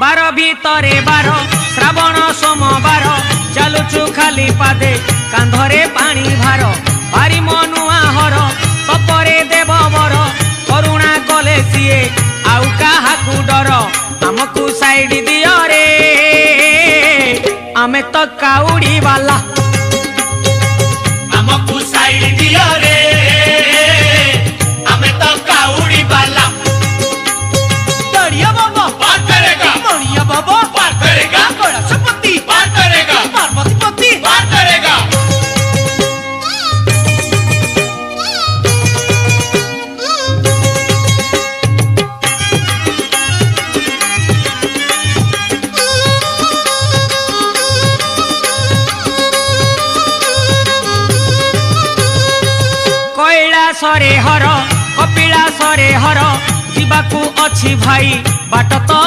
बार भितरे बार श्रावण सोमवार चलुचु खाली पादे कांधरे पानी भार भारी मनुआ हर तपरे देव बर करुणा कले सीए आउ काहाकू डर आमकू साइड दियो रे आमे तो काउड़ी वाला आमकू साइड दियो रे आमे तो काउड़ी वाला दड़िया बाबा पार करेगा मणिया बाबा पार करेगा गणेशपति पार करेगा पार्वतीपति पार करेगा। कैलासरे हर कपिलासरे हर जीवाकू अछि भाई बाट तो